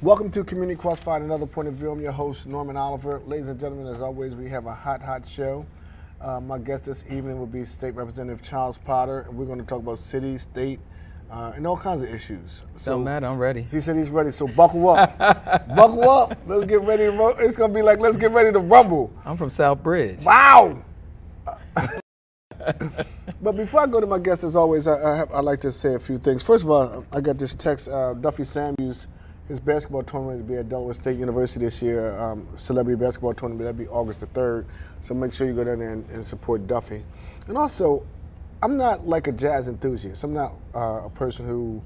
Welcome to Community Crossfire, another point of view. I'm your host, Norman Oliver. Ladies and gentlemen, as always, we have a hot show. My guest this evening will be State Representative Charles Potter, and we're going to talk about city, state, and all kinds of issues. Don't matter, I'm ready. He said he's ready, so buckle up. Buckle up. Let's get ready to It's going to be like, let's get ready to rumble. I'm from South Bridge. Wow. But before I go to my guest, as always, I'd like to say a few things. First of all, I got this text, Duffy Samuels, his basketball tournament to be at Delaware State University this year, celebrity basketball tournament. That'll be August the 3rd. So make sure you go down there and support Duffy. And also, I'm not like a jazz enthusiast. I'm not a person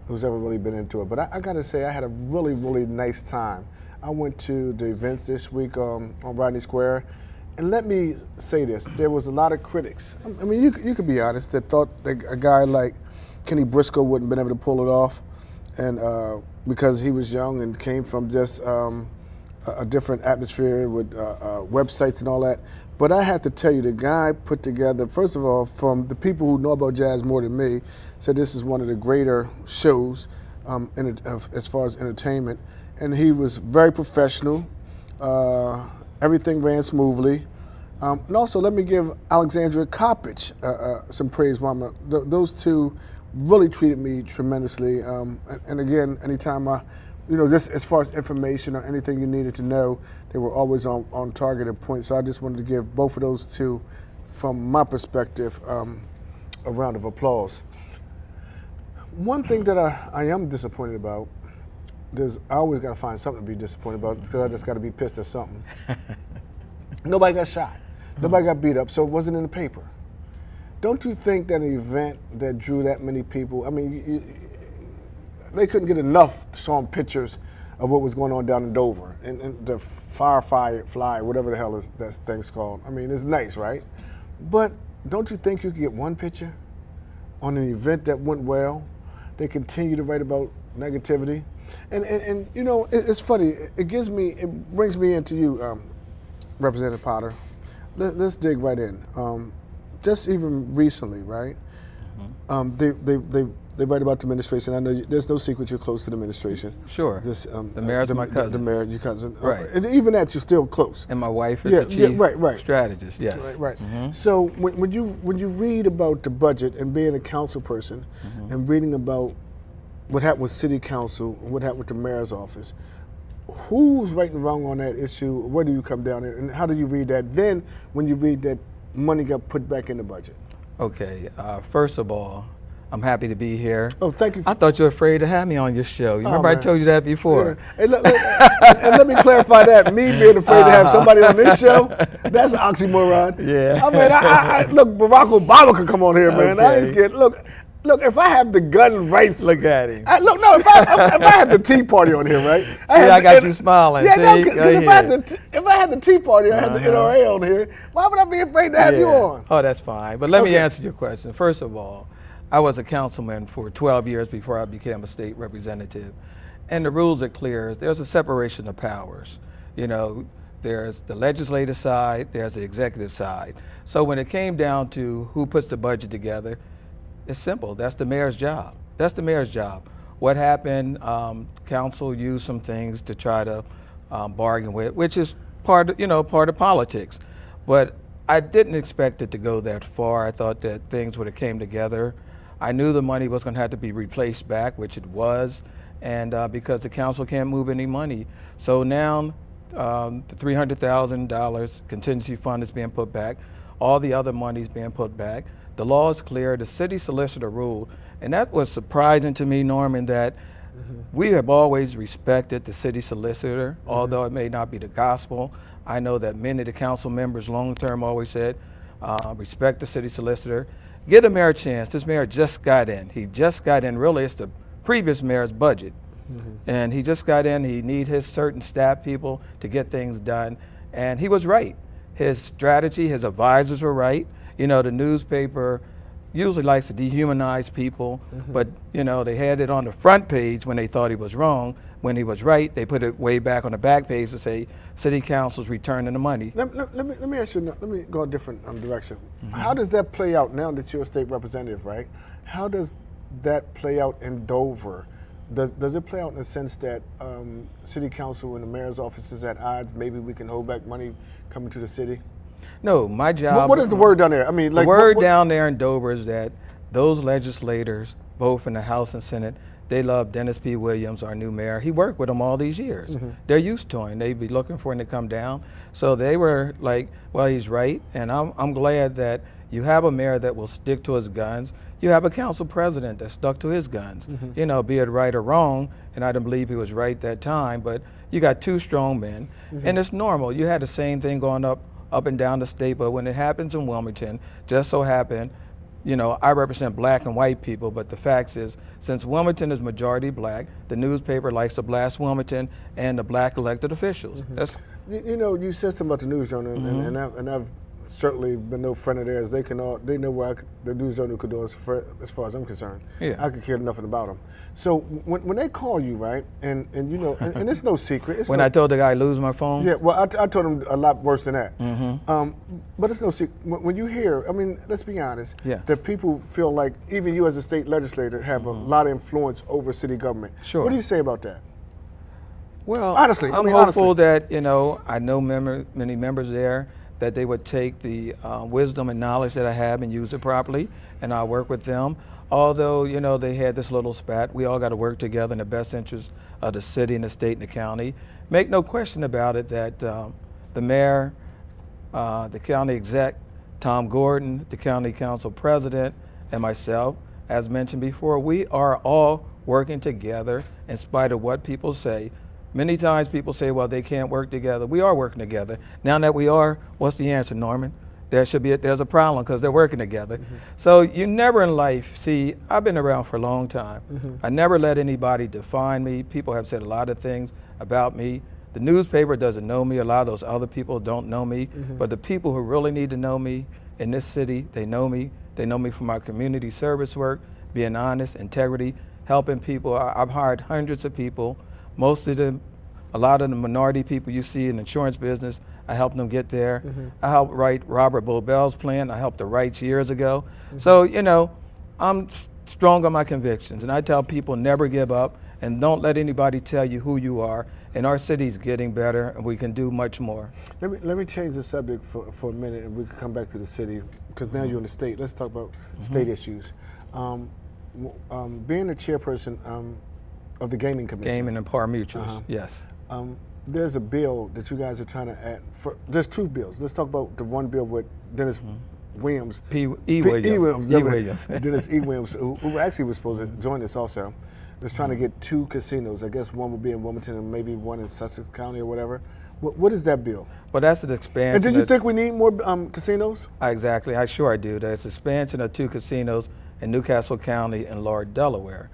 who's ever really been into it. But I got to say, I had a really nice time. I went to the events this week on Rodney Square. And let me say this, there was a lot of critics. I mean, you could be honest, that thought that a guy like Kenny Briscoe wouldn't have been able to pull it off. And because he was young and came from just a different atmosphere with websites and all that. But I have to tell you, the guy put together, first of all, from the people who know about jazz more than me, said this is one of the greater shows as far as entertainment. And he was very professional. Everything ran smoothly. And also, let me give Alexandria Coppage some praise. Mama. Those two really treated me tremendously. And again, anytime just as far as information or anything you needed to know, they were always on target and point. So I just wanted to give both of those two, from my perspective, a round of applause. One thing that I am disappointed about, I always got to find something to be disappointed about because I just got to be pissed at something. Nobody got shot. Nobody got beat up, so it wasn't in the paper. Don't you think that an event that drew that many people, I mean, they couldn't get enough showing pictures of what was going on down in Dover and the fly, whatever the hell is that thing's called. I mean, it's nice, right? But don't you think you could get one picture on an event that went well? They continue to write about negativity. And you know, it's funny. It brings me into you, Representative Potter. Let's dig right in. Just even recently, right? Mm-hmm. They write about the administration. I know there's no secret you're close to the administration. Sure. The mayor's my cousin. The mayor, your cousin. Right. And even that, you're still close. And my wife is the chief strategist. Yes. Right. Mm-hmm. So when you read about the budget and being a council person, mm-hmm. and reading about what happened with city council and what happened with the mayor's office, who's right and wrong on that issue? Where do you come down there, and how do you read that? Then when you read that money got put back in the budget. Okay. First of all, I'm happy to be here. Oh, thank you. I thought you were afraid to have me on your show. You remember I told you that before? Yeah. And let me clarify that. Me being afraid to have somebody on this show, that's an oxymoron. Yeah. I mean, look, Barack Obama could come on here, man. Okay. I ain't scared. Look, if I have the gun rights. Look at him. If I had the Tea Party on here, right? I got you smiling. Yeah, no, because if I had the Tea Party, I had the NRA on here, why would I be afraid to have you on? Oh, that's fine. But let me answer your question. First of all, I was a councilman for 12 years before I became a state representative. And the rules are clear. There's a separation of powers. You know, there's the legislative side, there's the executive side. So when it came down to who puts the budget together, it's simple. That's the mayor's job. That's the mayor's job. What happened, council used some things to try to bargain with, which is part of politics. But I didn't expect it to go that far. I thought that things would have came together. I knew the money was going to have to be replaced back, which it was, and because the council can't move any money. So now the $300,000 contingency fund is being put back. All the other money is being put back. The law is clear. The city solicitor ruled, and that was surprising to me, Norman, that mm-hmm. we have always respected the city solicitor, mm-hmm. although it may not be the gospel. I know that many of the council members long-term always said, respect the city solicitor. Give the mayor a chance. This mayor just got in. He just got in. Really, it's the previous mayor's budget. Mm-hmm. And he just got in. He need his certain staff people to get things done. And he was right. His strategy, his advisors were right. You know, the newspaper usually likes to dehumanize people, mm-hmm. but, you know, they had it on the front page when they thought he was wrong. When he was right, they put it way back on the back page to say city council's returning the money. Let me ask you, let me go a different direction. Mm-hmm. How does that play out now that you're a state representative, right? How does that play out in Dover Does it play out in the sense that city council and the mayor's office is at odds? Maybe we can hold back money coming to the city? No, my job. What is the word down there? I mean, like the word down there in Dover is that those legislators, both in the House and Senate, they love Dennis P. Williams, our new mayor. He worked with them all these years. They're used to him. They'd be looking for him to come down. So they were like, well, he's right. And I'm glad that you have a mayor that will stick to his guns. You have a council president that stuck to his guns, you know, be it right or wrong. And I don't believe he was right that time, but you got two strong men. And it's normal. You had the same thing going up and down the state, but when it happens in Wilmington, just so happened, you know, I represent black and white people, but the fact is, since Wilmington is majority black, the newspaper likes to blast Wilmington and the black elected officials. That's, you know, you said something about the news journal, and I've certainly been no friend of theirs. They know where the news journal could do as far as I'm concerned. Yeah. I could care nothing about them. So when they call you, right, and you know, and it's no secret. It's when I told the guy lose my phone? Yeah, well, I told him a lot worse than that. But it's no secret. When you hear, I mean, let's be honest, that people feel like even you as a state legislator have a lot of influence over city government. Sure. What do you say about that? Well, honestly, I'm hopeful that, you know, I know many members there, that they would take the wisdom and knowledge that I have and use it properly, and I'll work with them. Although, you know, they had this little spat, we all got to work together in the best interest of the city and the state and the county. Make no question about it that the mayor, the county exec, Tom Gordon, the county council president, and myself, as mentioned before, we are all working together in spite of what people say. Many times people say, well, they can't work together. We are working together. Now that we are, what's the answer, Norman? There's a problem because they're working together. So you never in life, see, I've been around for a long time. I never let anybody define me. People have said a lot of things about me. The newspaper doesn't know me. A lot of those other people don't know me. But the people who really need to know me in this city, they know me. They know me from my community service work, being honest, integrity, helping people. I've hired hundreds of people. Most of them, a lot of the minority people you see in the insurance business, I helped them get there. I helped write Robert Bobell's plan. I helped the rights years ago. So, you know, I'm strong on my convictions, and I tell people never give up and don't let anybody tell you who you are. And our city's getting better, and we can do much more. Let me change the subject for a minute, and we can come back to the city, because now you're in the state. Let's talk about state issues. Being the chairperson of the Gaming Commission. Gaming and Par Mutuals, yes. There's a bill that you guys are trying to add. There's two bills. Let's talk about the one bill with Dennis Williams. Williams. Dennis E. Williams, who actually was supposed to join us also. That's trying to get two casinos. I guess one will be in Wilmington and maybe one in Sussex County or whatever. What is that bill? Well, that's an expansion. And do you think we need more casinos? Exactly. I do. There's expansion of two casinos in Newcastle County and Lord, Delaware.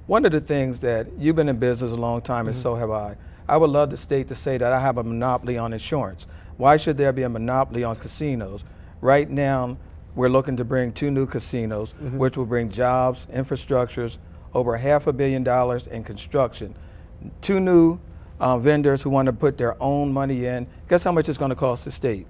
One of the things that you've been in business a long time, and so have I. I would love the state to say that I have a monopoly on insurance. Why should there be a monopoly on casinos? Right now, we're looking to bring two new casinos, which will bring jobs, infrastructures, over $500 million in construction. Two new vendors who want to put their own money in. Guess how much it's going to cost the state?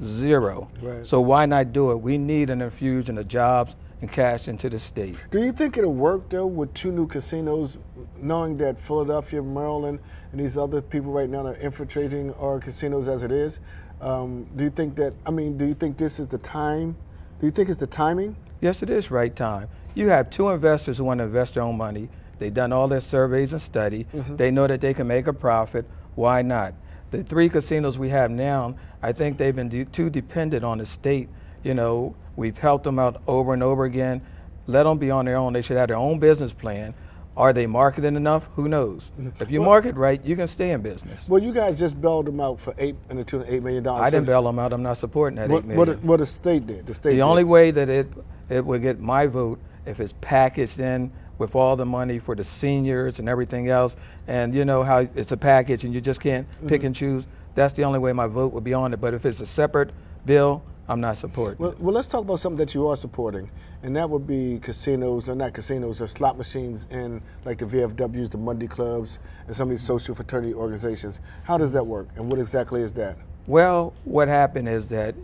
Zero. Right. So why not do it? We need an infusion of jobs and cash into the state. Do you think it'll work, though, with two new casinos, knowing that Philadelphia, Maryland, and these other people right now are infiltrating our casinos as it is? Do you think this is the time? Do you think it's the timing? Yes, it is right time. You have two investors who want to invest their own money. They've done all their surveys and study. They know that they can make a profit. Why not? The three casinos we have now, I think they've been too dependent on the state. You know, we've helped them out over and over again. Let them be on their own. They should have their own business plan. Are they marketing enough? Who knows? If you market right, you can stay in business. Well, you guys just bailed them out for $8 million. I didn't bail them out. I'm not supporting that $8 million. What the state did? The only way that it would get my vote if it's packaged in with all the money for the seniors and everything else, and you know how it's a package and you just can't pick and choose. That's the only way my vote would be on it. But if it's a separate bill, I'm not supporting. Well, let's talk about something that you are supporting, and that would be casinos, or not casinos, or slot machines in like the VFWs, the Monday clubs, and some of these social fraternity organizations. How does that work, and what exactly is that? Well, what happened is that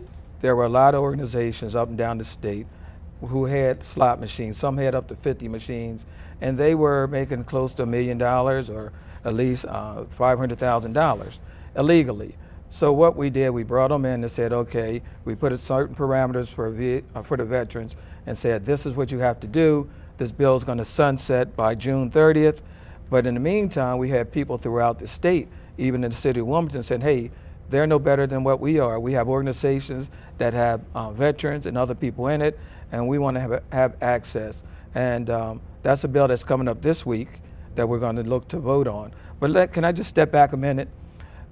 there were a lot of organizations up and down the state who had slot machines. Some had up to 50 machines, and they were making close to $1 million or at least $500,000 illegally. So what we did, we brought them in and said, okay, we put certain parameters for the veterans and said, this is what you have to do. This bill is going to sunset by June 30th. But in the meantime, we had people throughout the state, even in the city of Wilmington, said, hey, they're no better than what we are. We have organizations that have veterans and other people in it, and we want to have access. And that's a bill that's coming up this week that we're going to look to vote on. But can I just step back a minute?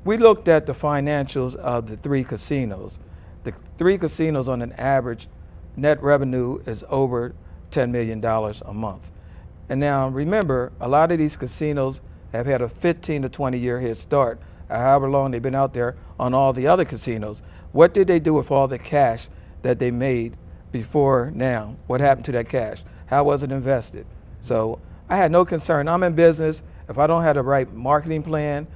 We looked at the financials of the 3 casinos. The 3 casinos on an average net revenue is over $10 million a month. And now remember, a lot of these casinos have had a 15 to 20 year head start, however long they've been out there on all the other casinos. What did they do with all the cash that they made before now? What happened to that cash? How was it invested? So I had no concern. I'm in business. If I don't have the right marketing plan,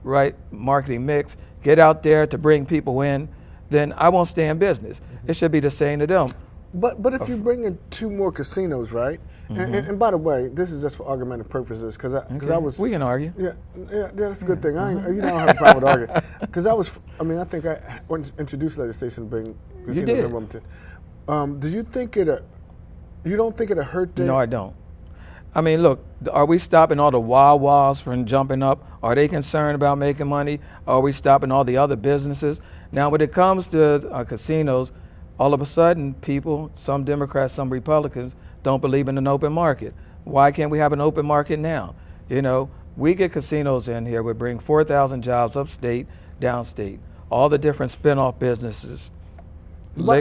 right marketing mix, get out there to bring people in, then I won't stay in business. It should be the same to them. But if you bring in 2 more casinos, right? And by the way, this is just for argumentative purposes, because I was. We can argue. Yeah, that's a good thing. I don't have a problem with arguing, because I think I introduced legislation to bring casinos in Wilmington. Do you think you don't think it'll hurt them? No, I don't. I mean, look, are we stopping all the Wawas from jumping up? Are they concerned about making money? Are we stopping all the other businesses? Now, when it comes to casinos, all of a sudden, people, some Democrats, some Republicans, don't believe in an open market. Why can't we have an open market now? You know, we get casinos in here. We bring 4,000 jobs upstate, downstate, all the different spin-off businesses. Why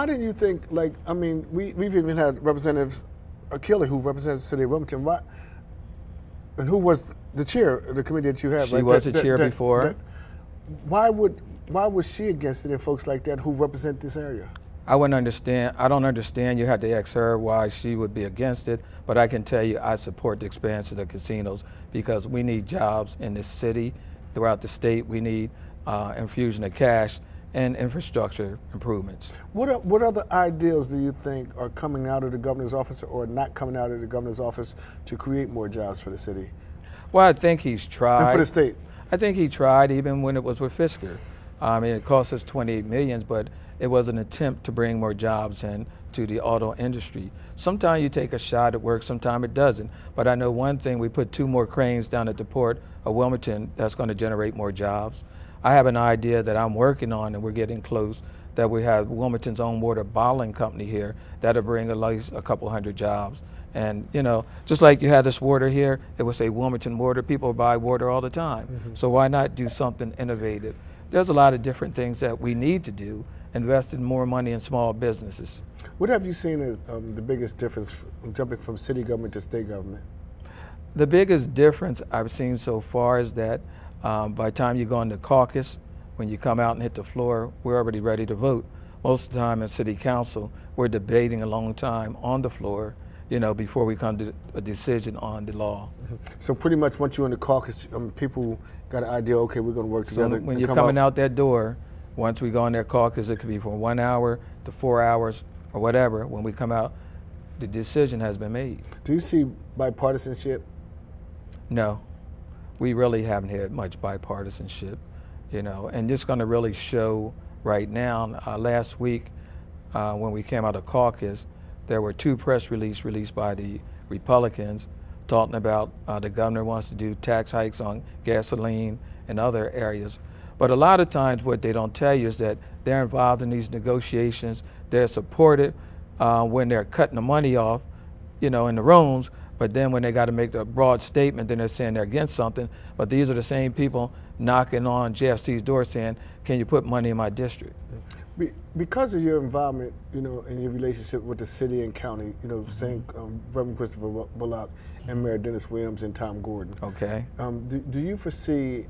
didn't you think, we've even had representatives, Keeley, who represents the city of Wilmington, and who was the chair of the committee that you had, she right? She was the chair before. Why was she against it and folks like that who represent this area? I wouldn't understand. I don't understand. You have to ask her why she would be against it. But I can tell you I support the expansion of casinos because we need jobs in this city, throughout the state. We need infusion of cash and infrastructure improvements. What other ideals do you think are coming out of the governor's office or not coming out of the governor's office to create more jobs for the city? Well, I think he's tried. And for the state? I think he tried even when it was with Fisker. I mean, it cost us $28 million, but it was an attempt to bring more jobs in to the auto industry. Sometimes you take a shot at work, sometimes it doesn't. But I know one thing, we put 2 more cranes down at the port of Wilmington that's going to generate more jobs. I have an idea that I'm working on, and we're getting close, that we have Wilmington's own water bottling company here that'll bring at least a couple hundred jobs. And, you know, just like you had this water here, it would say Wilmington water. People buy water all the time. So why not do something innovative? There's a lot of different things that we need to do, invest in more money in small businesses. What have you seen as the biggest difference jumping from city government to state government? The biggest difference I've seen so far is that by the time you go into caucus, when you come out and hit the floor, we're already ready to vote. Most of the time in city council, we're debating a long time on the floor, you know, before we come to a decision on the law. So pretty much once you're in the caucus, people got an idea, okay, we're going to work together. So when you're coming out that door, once we go in that caucus, it could be from 1 hour to 4 hours or whatever. When we come out, the decision has been made. Do you see bipartisanship? No, we really haven't had much bipartisanship, you know, and it's going to really show right now. Last week, when we came out of caucus, there were 2 press releases released by the Republicans talking about the governor wants to do tax hikes on gasoline and other areas. But a lot of times what they don't tell you is that they're involved in these negotiations. They're supported when they're cutting the money off, you know, in the rooms. But then when they got to make a broad statement, then they're saying they're against something. But these are the same people knocking on JFC's door saying, can you put money in my district? Because of your involvement, you know, in your relationship with the city and county, you know, saying Reverend Christopher Bullock and Mayor Dennis Williams and Tom Gordon. Okay. Do you foresee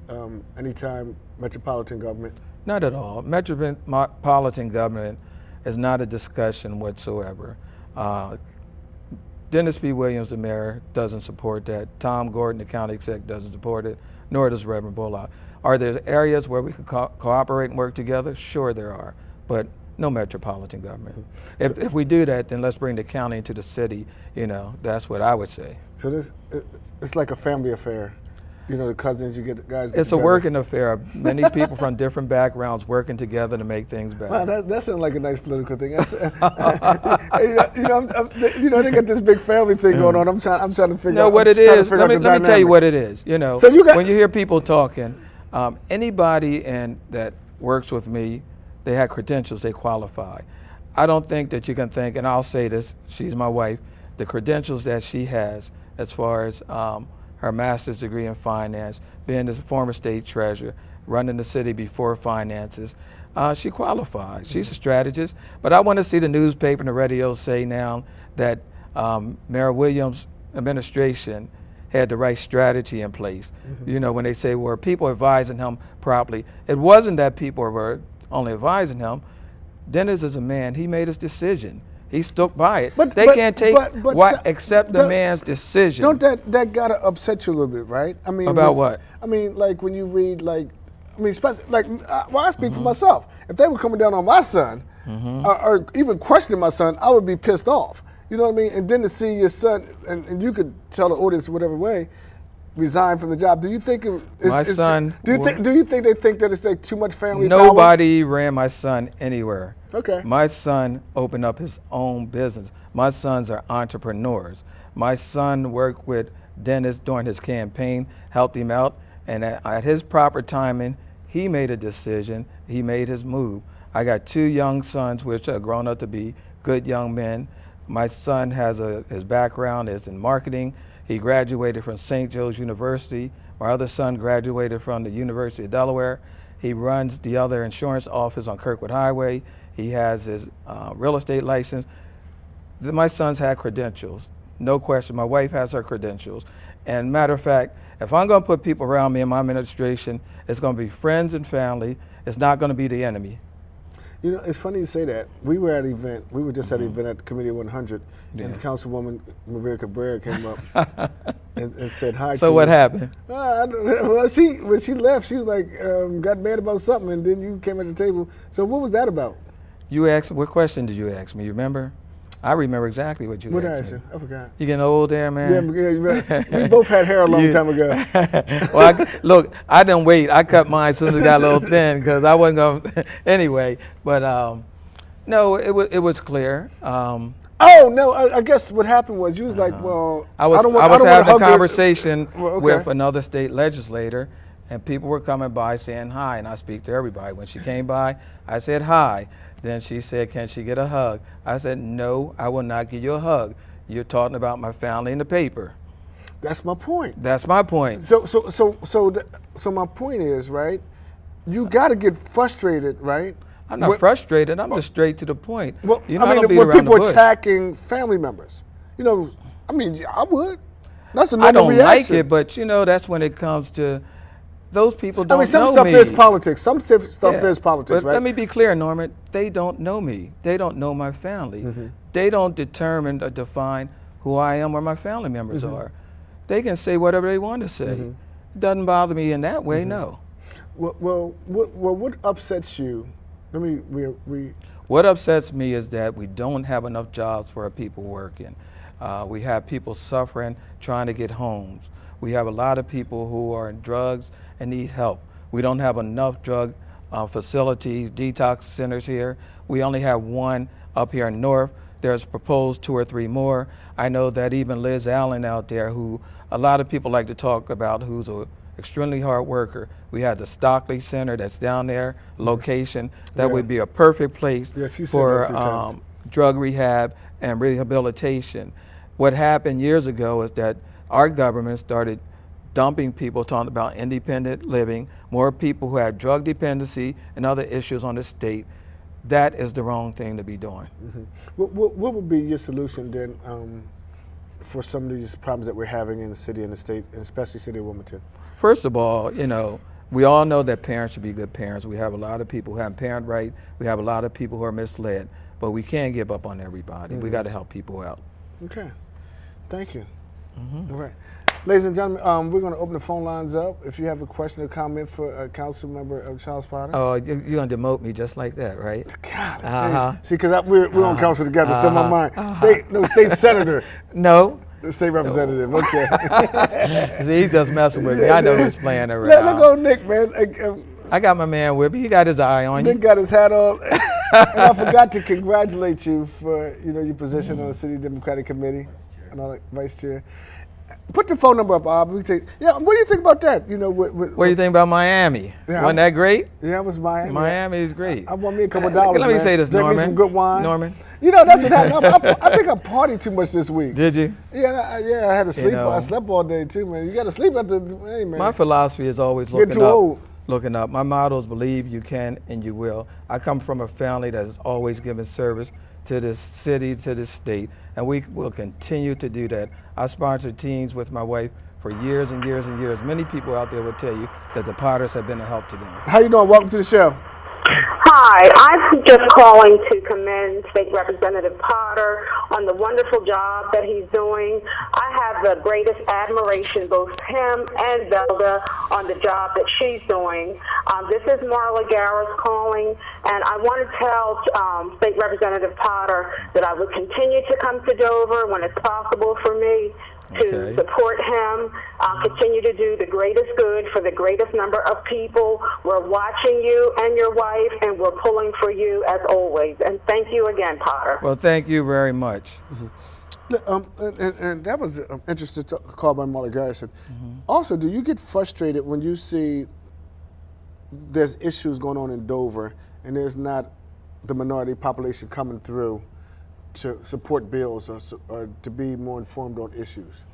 any time metropolitan government? Not at all. Metropolitan government is not a discussion whatsoever. Dennis B. Williams, the mayor, doesn't support that. Tom Gordon, the county exec, doesn't support it, nor does Reverend Bullock. Are there areas where we can cooperate and work together? Sure there are, but no metropolitan government. If we do that, then let's bring the county into the city. That's what I would say. So it's like a family affair. The cousins, you get the guys. It's a working affair. Many people from different backgrounds working together to make things better. Wow, that sounds like a nice political thing. They got this big family thing going on. I'm trying to figure out what it is. Let me tell you what it is. So when you hear people talking, anybody that works with me, they have credentials, they qualify. I don't think that you can think, and I'll say this, she's my wife, the credentials that she has as far as her master's degree in finance, being the former state treasurer, running the city before finances, she qualifies. She's a strategist, but I want to see the newspaper and the radio say now that Mayor Williams' administration had the right strategy in place. When they say, were people advising him properly? It wasn't that people were only advising him. Dennis is a man, he made his decision. He stuck by it. They can't accept the man's decision. Don't that gotta upset you a little bit, right? I mean, about what? I mean, like when you read, especially I speak for myself. If they were coming down on my son, or even questioning my son, I would be pissed off. You know what I mean? And then to see your son, and you could tell the audience whatever way, resign from the job. Do you think do you think they think that it's like too much family power? Nobody ran my son anywhere. Okay. My son opened up his own business. My sons are entrepreneurs. My son worked with Dennis during his campaign, helped him out, and at his proper timing, he made a decision. He made his move. I got 2 young sons, which are grown up to be good young men. My son has his background is in marketing. He graduated from St. Joe's University. My other son graduated from the University of Delaware. He runs the other insurance office on Kirkwood Highway. He has his real estate license. My sons have credentials, no question. My wife has her credentials. And matter of fact, if I'm going to put people around me in my administration, it's going to be friends and family. It's not going to be the enemy. It's funny you say that. We were at an event. We were just at an event at Committee 100, and Councilwoman Maria Cabrera came up and said hi to So what happened? Well, when she left, she was like, got mad about something, and then you came at the table. So what was that about? You asked, what question did you ask me? You remember? I remember exactly what you asked me. What did I ask you? I forgot. You getting old there, man? Yeah, we both had hair a long time ago. Well, look, I didn't wait. I cut mine as soon as it got a little thin because I wasn't going to. Anyway, but no, it was clear. Oh, no, I guess what happened was you was like, well, I was having a conversation with another state legislator, and people were coming by saying hi, and I speak to everybody. When she came by, I said hi. Then she said, can she get a hug? I said, no, I will not give you a hug. You're talking about my family in the paper. That's my point. That's my point. So my point is, right, you got to get frustrated, right? I'm not frustrated. I'm just straight to the point. Well, when people are attacking family members, I would. That's a normal reaction. I don't like it, but, that's when it comes to those people don't know me. Some stuff is politics. Some stuff is politics, right? Let me be clear, Norman. They don't know me. They don't know my family. They don't determine or define who I am or my family members are. They can say whatever they want to say. It doesn't bother me in that way, no. Well, what upsets you? Let me What upsets me is that we don't have enough jobs for our people working. We have people suffering, trying to get homes. We have a lot of people who are in drugs and need help. We don't have enough drug facilities, detox centers here. We only have one up here in North. There's proposed 2 or 3 more. I know that even Liz Allen out there, who a lot of people like to talk about, who's an extremely hard worker. We have the Stockley Center that's down there, location. That would be a perfect place for drug rehab and rehabilitation. What happened years ago is that our government started dumping people, talking about independent living, more people who have drug dependency and other issues on the state. That is the wrong thing to be doing. What would be your solution then for some of these problems that we're having in the city and the state, and especially the city of Wilmington? First of all, we all know that parents should be good parents. We have a lot of people who have parent right. We have a lot of people who are misled, but we can't give up on everybody. We got to help people out. Okay. Thank you. All right. Ladies and gentlemen, we're going to open the phone lines up. If you have a question or comment for Council Member Charles Potter. Oh, you're going to demote me just like that, right? God, see, because we're on council together, so in my mind, state senator. No. The state representative, okay. See, he's just messing with me. I know he's playing around. Let go, Nick, man. I got my man with me. He got his eye on you. Nick got his hat on. And I forgot to congratulate you for your position on the City Democratic Committee and all that, Vice Chair. Put the phone number up, Bob. What do you think about that? What do you think about Miami? Yeah, Wasn't that great? Yeah, it was Miami. Miami is great. I want me a couple of dollars. Let me say this, Drink Norman. me some good wine. Norman. That's what happened. I think I partied too much this week. Did you? Yeah, I had to sleep. I slept all day too, man. You got to sleep hey, man. My philosophy is always looking up. My motto is believe you can and you will. I come from a family that has always given service to this city, to this state, and we will continue to do that. I sponsored teams with my wife for years and years and years. Many people out there will tell you that the Potters have been a help to them. How you doing? Welcome to the show. Hi, I'm just calling to commend State Representative Potter on the wonderful job that he's doing. I have the greatest admiration, both him and Velda, on the job that she's doing. This is Marla Garris calling, and I want to tell State Representative Potter that I would continue to come to Dover when it's possible for me to support him, continue to do the greatest good for the greatest number of people. We're watching you and your wife, and we're pulling for you as always. And thank you again, Potter. Well, thank you very much. And that was an interesting call by Marla Garrison. Also, do you get frustrated when you see there's issues going on in Dover and there's not the minority population coming through to support bills or to be more informed on issues?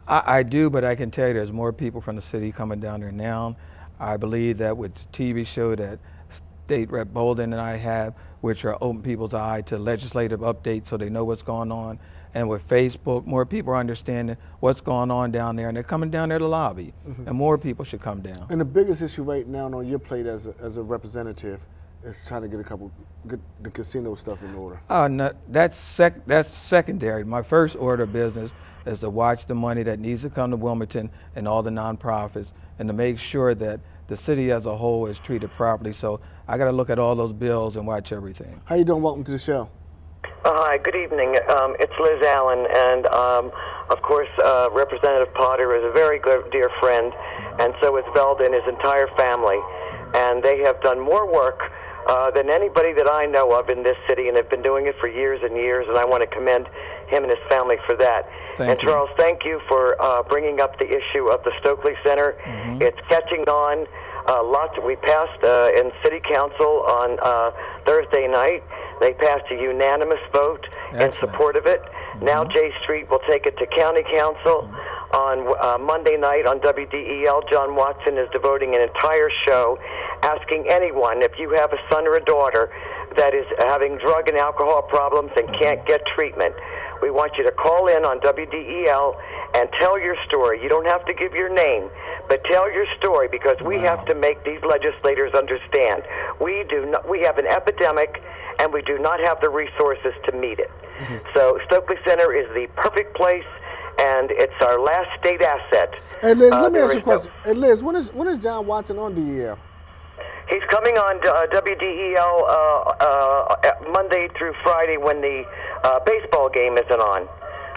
I do, but I can tell you there's more people from the city coming down there now. I believe that with the TV show that State Rep Bolden and I have, which are open people's eye to legislative updates so they know what's going on, and with Facebook, more people are understanding what's going on down there, and they're coming down there to lobby, and more people should come down. And the biggest issue right now on your plate as a representative is trying to get the casino stuff in order. No, that's secondary. My first order of business is to watch the money that needs to come to Wilmington and all the nonprofits, and to make sure that the city as a whole is treated properly. So I got to look at all those bills and watch everything. How you doing? Welcome to the show. Hi, good evening. It's Liz Allen, and of course, Representative Potter is a very good, dear friend, and so is Velda and his entire family, and they have done more work than anybody that I know of in this city, and have been doing it for years and years, and I want to commend him and his family for that. Thank you. Charles, thank you for bringing up the issue of the Stokely Center. It's catching on. We passed in City Council on Thursday night. They passed a unanimous vote in support of it. Now J Street will take it to County Council. On Monday night on WDEL, John Watson is devoting an entire show asking anyone, if you have a son or a daughter that is having drug and alcohol problems and can't get treatment, we want you to call in on WDEL and tell your story. You don't have to give your name, but tell your story, because we have to make these legislators understand. We have an epidemic, and we do not have the resources to meet it. So Stokely Center is the perfect place, and it's our last state asset. Hey Liz, let me ask you a question. Hey Liz, when is John Watson on DEL? He's coming on WDEL Monday through Friday when the baseball game isn't on.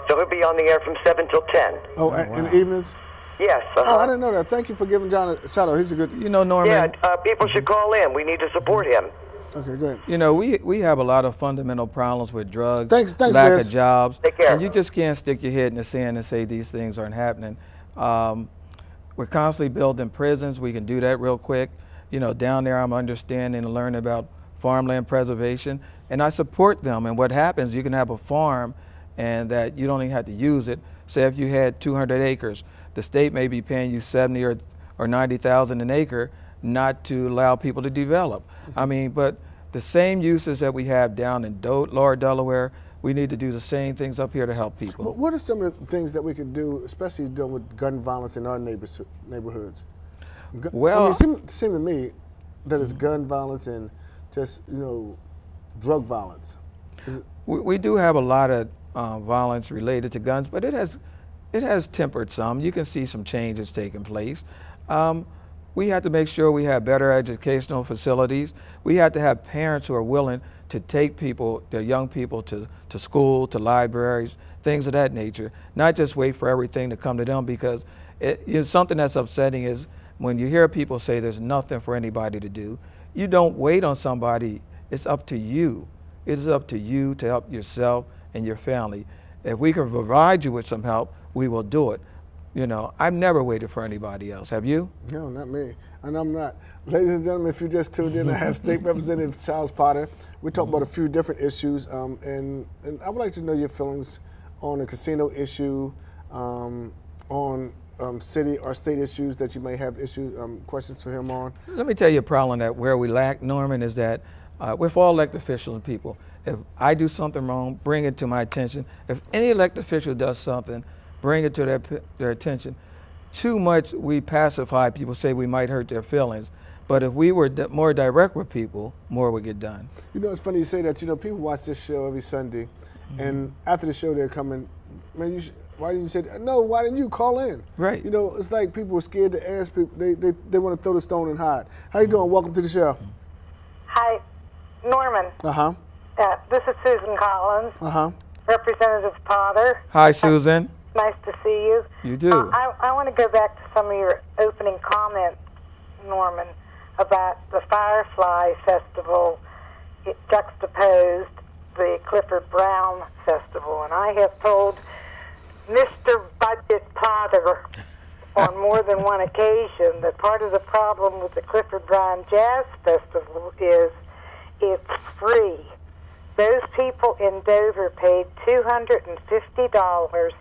So he'll be on the air from 7 till 10. Oh, in the evenings? Yes. Oh, I didn't know that. Thank you for giving John a shout out. He's a good... Norman. Yeah, people should call in. We need to support him. Okay, good. We have a lot of fundamental problems with drugs, thanks, lack Liz. of jobs. Take care. And you just can't stick your head in the sand and say these things aren't happening. We're constantly building prisons. We can do that real quick. Down there I'm understanding and learning about farmland preservation, and I support them. And what happens, you can have a farm and that you don't even have to use it. Say if you had 200 acres, the state may be paying you 70 or 90,000 an acre not to allow people to develop. But the same uses that we have down in Lower Delaware, we need to do the same things up here to help people. What are some of the things that we can do, especially dealing with gun violence in our neighborhoods? Well, it seems to me that it's gun violence and just, drug violence. We do have a lot of violence related to guns, but it has it has tempered some. You can see some changes taking place. We have to make sure we have better educational facilities. We have to have parents who are willing to take their young people to school, to libraries, things of that nature, not just wait for everything to come to them, because something that's upsetting is when you hear people say there's nothing for anybody to do. You don't wait on somebody. It's up to you. It is up to you to help yourself and your family. If we can provide you with some help, we will do it. I've never waited for anybody else. Have you? No, not me. And I'm not. Ladies and gentlemen, if you just tuned in, I have State Representative Charles Potter. We're talking about a few different issues, and I would like to know your feelings on the casino issue, on city or state issues that you may have questions for him on. Let me tell you a problem that where we lack, Norman, is that with all elected officials and people, if I do something wrong, bring it to my attention. If any elected official does something, bring it to their attention. Too much we pacify people, say we might hurt their feelings. But if we were more direct with people, more would get done. It's funny you say that. People watch this show every Sunday, and after the show they're coming, man, why didn't you say that? No, why didn't you call in? Right. It's like people are scared to ask people. They want to throw the stone and hide. How you doing? Welcome to the show. Hi, Norman. Uh-huh. This is Susan Collins. Uh-huh. Representative Potter. Hi, Susan. Nice to see you. You do. I want to go back to some of your opening comments, Norman, about the Firefly Festival. It juxtaposed the Clifford Brown Festival. And I have told Mr. Budget Potter on more than one occasion that part of the problem with the Clifford Brown Jazz Festival is it's free. Those people in Dover paid $250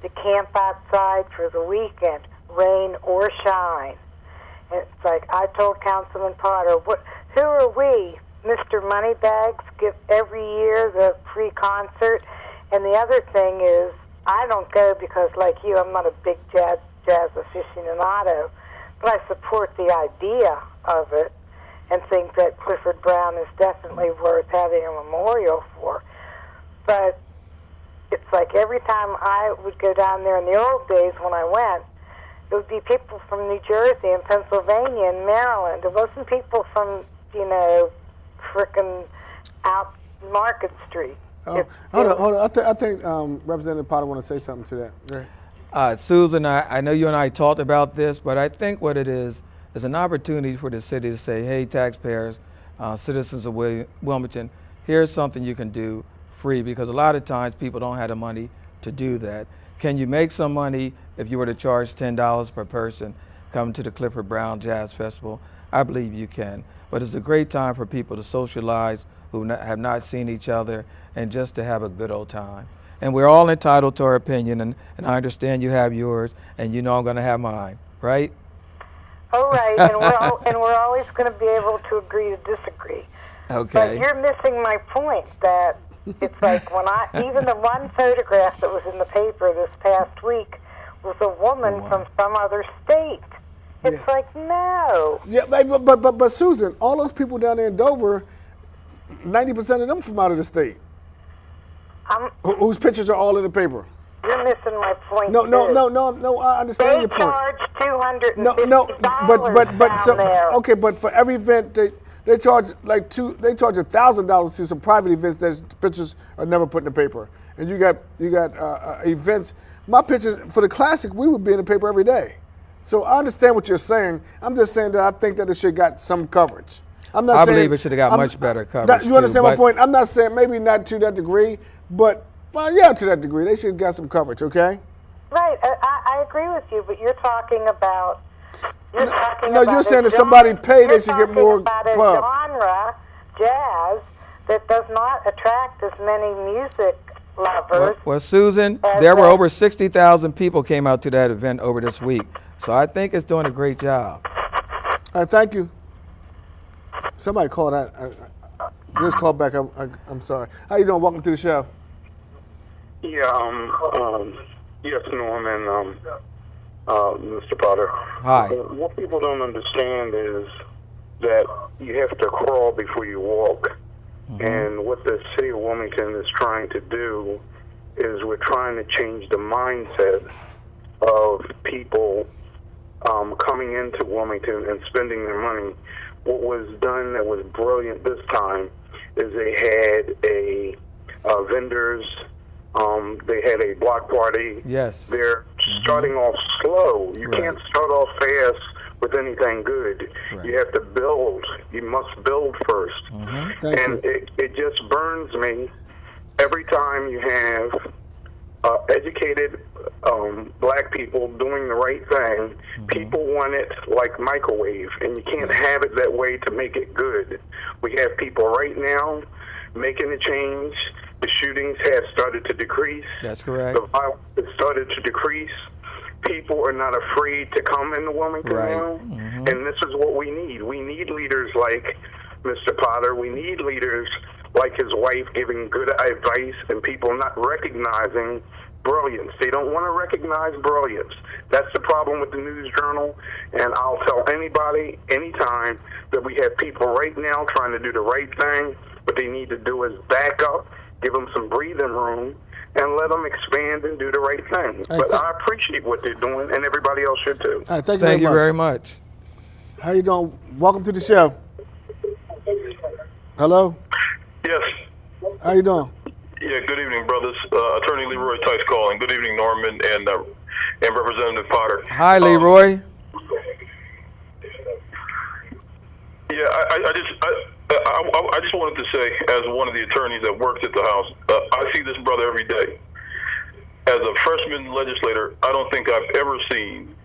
to camp outside for the weekend, rain or shine. And it's like I told Councilman Potter, who are we? Mr. Moneybags give every year the free concert. And the other thing is, I don't go because, like you, I'm not a big jazz aficionado, but I support the idea of it and think that Clifford Brown is definitely worth having a memorial for. But it's like every time I would go down there in the old days when I went, it would be people from New Jersey and Pennsylvania and Maryland. It wasn't people from, frickin' out Market Street. Oh, hold on. I think Representative Potter want to say something to that. Go ahead. Susan, I know you and I talked about this, but I think what it is an opportunity for the city to say, hey, taxpayers, citizens of Wilmington, here's something you can do free, because a lot of times people don't have the money to do that. Can you make some money if you were to charge $10 per person coming to the Clifford Brown Jazz Festival? I believe you can. But it's a great time for people to socialize who have not seen each other and just to have a good old time. And we're all entitled to our opinion, and I understand you have yours, and you know I'm going to have mine, right? Oh, right, and we're always going to be able to agree to disagree. Okay. But you're missing my point that it's like even the one photograph that was in the paper this past week was a woman from some other state. It's like, no. Yeah, but Susan, all those people down there in Dover, 90% of them from out of the state. Whose pictures are all in the paper. You're missing my point. No, I understand your point. They charge $250 but for every event they charge $1,000 to some private events that pictures are never put in the paper. And you got events. My pictures for the classic, we would be in the paper every day. So I understand what you're saying. I'm just saying that I think that it should have got some coverage. I believe it should have got much better coverage. You understand my point? I'm not saying maybe not to that degree, but to that degree. They should have got some coverage, okay? Right. I agree with you, but you're talking about... You're saying if somebody paid, they should get more pub. You're talking about a genre, jazz, that does not attract as many music lovers. Well, Susan, there were over 60,000 people came out to that event over this week. So I think it's doing a great job. Thank you. Somebody called. Just call back. I'm sorry. How you doing? Welcome to the show. Yeah. Yes, Norman. Mr. Potter. Hi. What people don't understand is that you have to crawl before you walk. Mm-hmm. And what the city of Wilmington is trying to do is we're trying to change the mindset of people coming into Wilmington and spending their money. What was done that was brilliant this time is they had a vendors. They had a block party. Yes. They're starting off slow. You Right. can't start off fast with anything good. Right. You have to build. You must build first. Thank you. It just burns me every time you have educated black people doing the right thing. People want it like microwave, and you can't have it that way to make it good. We have people right now making a change. The shootings have started to decrease. That's correct. The violence has started to decrease. People are not afraid to come into Wilmington Right. now, and this is what we need. We need leaders like Mr. Potter. We need leaders like his wife giving good advice and people not recognizing brilliance. They don't want to recognize brilliance. That's the problem with the News Journal, and I'll tell anybody, anytime, that we have people right now trying to do the right thing. What they need to do is back up, give them some breathing room, and let them expand and do the right thing. But I appreciate what they're doing, and everybody else should too. All right, thank Thank you you very very much. much. How you doing? Welcome to the show. Hello? Yes. How you doing? Yeah, good evening, brothers. Attorney Leroy Tice calling. Good evening, Norman and Representative Potter. Hi, Leroy. Yeah, I just wanted to say, as one of the attorneys that works at the House, I see this brother every day. As a freshman legislator, I don't think I've ever seen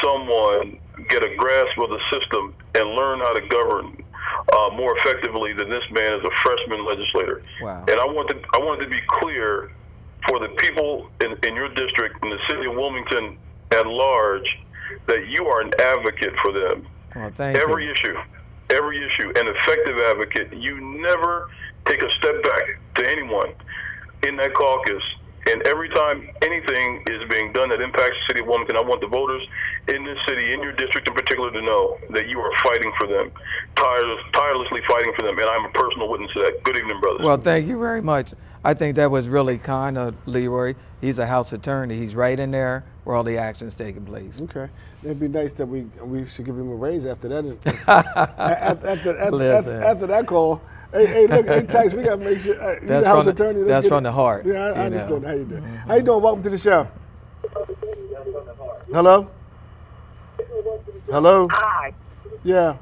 someone get a grasp of the system and learn how to govern more effectively than this man as a freshman legislator. Wow. And I wanted to be clear for the people in your district, in the city of Wilmington at large, that you are an advocate for them. Well, thank Every you. issue, an effective advocate. You never take a step back to anyone in that caucus. And every time anything is being done that impacts the city of Wilmington, I want the voters in this city, in your district in particular, to know that you are fighting for them, tirelessly fighting for them. And I'm a personal witness to that. Good evening, brothers. Well, thank you very much. I think that was really kind of Leroy. He's a House attorney. He's right in there where all the action's taking place. Okay. It'd be nice that we should give him a raise after that. Listen. After that call. Hey, look, hey, Tice, we got to make sure. You the House attorney. Let's That's get from it. the heart. Yeah, I you understand. know. How you doing? How you doing? Welcome to the show. Hello? Hello? Hi. Yeah.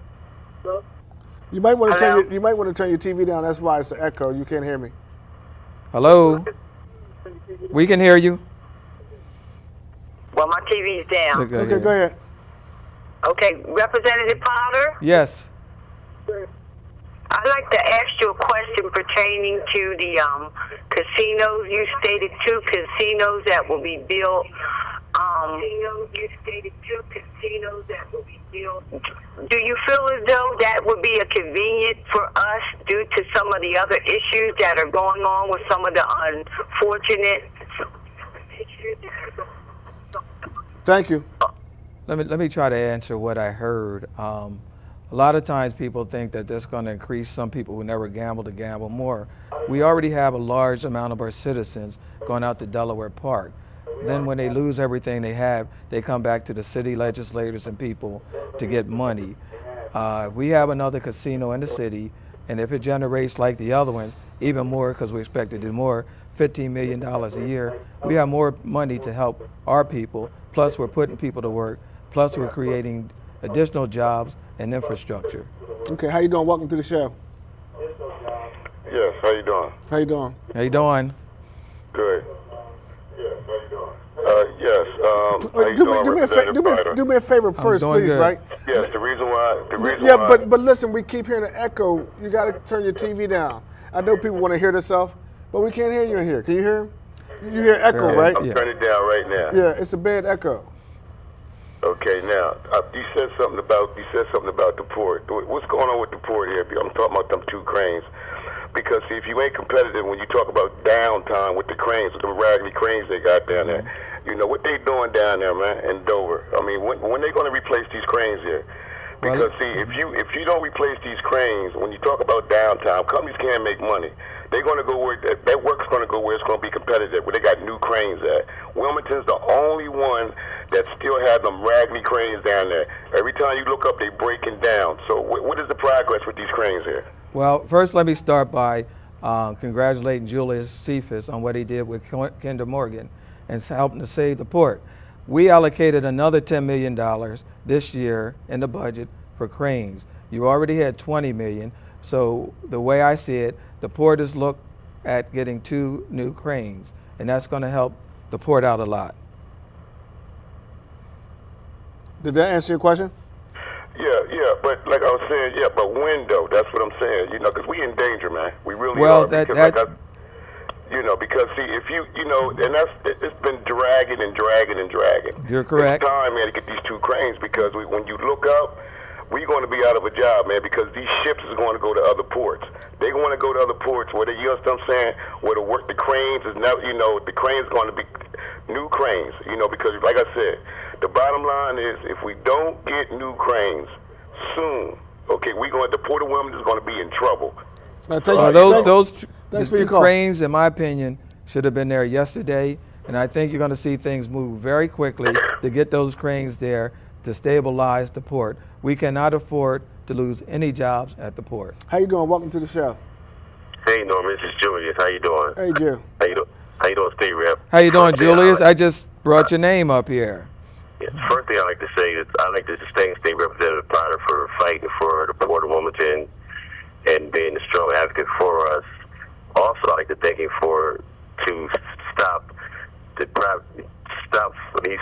You might want to turn your TV down. That's why it's an echo. You can't hear me. Hello? We can hear you. Well, my TV's down. Look at Okay, here. go ahead. Okay, Representative Potter, Yes. I'd like to ask you a question pertaining to the casinos. You stated 2 casinos that will be built. Do you feel as though that would be a convenient for us due to some of the other issues that are going on with some of the unfortunate? Thank you. Let me try to answer what I heard. A lot of times people think that that's going to increase some people who never gamble to gamble more. We already have a large amount of our citizens going out to Delaware Park. Then when they lose everything they have, they come back to the city legislators and people to get money. We have another casino in the city, and if it generates like the other ones, even more, because we expect to do more, $15 million a year, we have more money to help our people, plus we're putting people to work, plus we're creating additional jobs and infrastructure. Okay, how you doing? Welcome to the show. Yes, how you doing? How you doing? How you doing? Good. Yes. Do me a favor first, doing please, good. right? Yes, the reason why. But listen, we keep hearing an echo. You got to turn your TV down. I know people want to hear themselves, but we can't hear you in here. Can you hear him? You hear echo, Yeah. right? I'm turning it down right now. Yeah, it's a bad echo. Okay, now you said something about the port. What's going on with the port here? I'm talking about them 2 cranes. Because see, if you ain't competitive when you talk about downtime with the cranes, with the raggedy cranes they got down there, you know what they doing down there, man, in Dover. I mean, when they going to replace these cranes here? Because see, if you don't replace these cranes, when you talk about downtime, companies can't make money. they're going to go where that work's going to go where it's going to be competitive, where they got new cranes at. Wilmington's the only one that still has them raggedy cranes down there. Every time you look up, they're breaking down. So what is the progress with these cranes here? Well, first let me start by congratulating Julius Cephas on what he did with Kinder Morgan and helping to save the port. We allocated another $10 million this year in the budget for cranes. You already had $20 million. So the way I see it, the port has looked at getting 2 new cranes, and that's going to help the port out a lot. Did that answer your question? Yeah, but like I was saying, but when though? That's what I'm saying. Because we in danger, man. We really well, are. Because see, if and it's been dragging. You're correct. It's time, man, to get these 2 cranes because when you look up, we're going to be out of a job, man, because these ships is going to go to other ports. They're going to go to other ports where you know what I'm saying, where the cranes is now, the cranes going to be new cranes, because like I said, the bottom line is if we don't get new cranes soon, okay, the Port of Wilmington is going to be in trouble. Those cranes, in my opinion, should have been there yesterday, and I think you're going to see things move very quickly to get those cranes there to stabilize the port. We cannot afford to lose any jobs at the port. How you doing? Welcome to the show. Hey, Norm, this is Julius. How you doing? Hey, Jim. How you doing, State Rep? How you doing, Julius? I just brought your name up here. Yeah, first thing I like to say is I like to thank State Representative Potter for fighting for the Port of Wilmington and being a strong advocate for us. Also, I like to thank him to stop. He's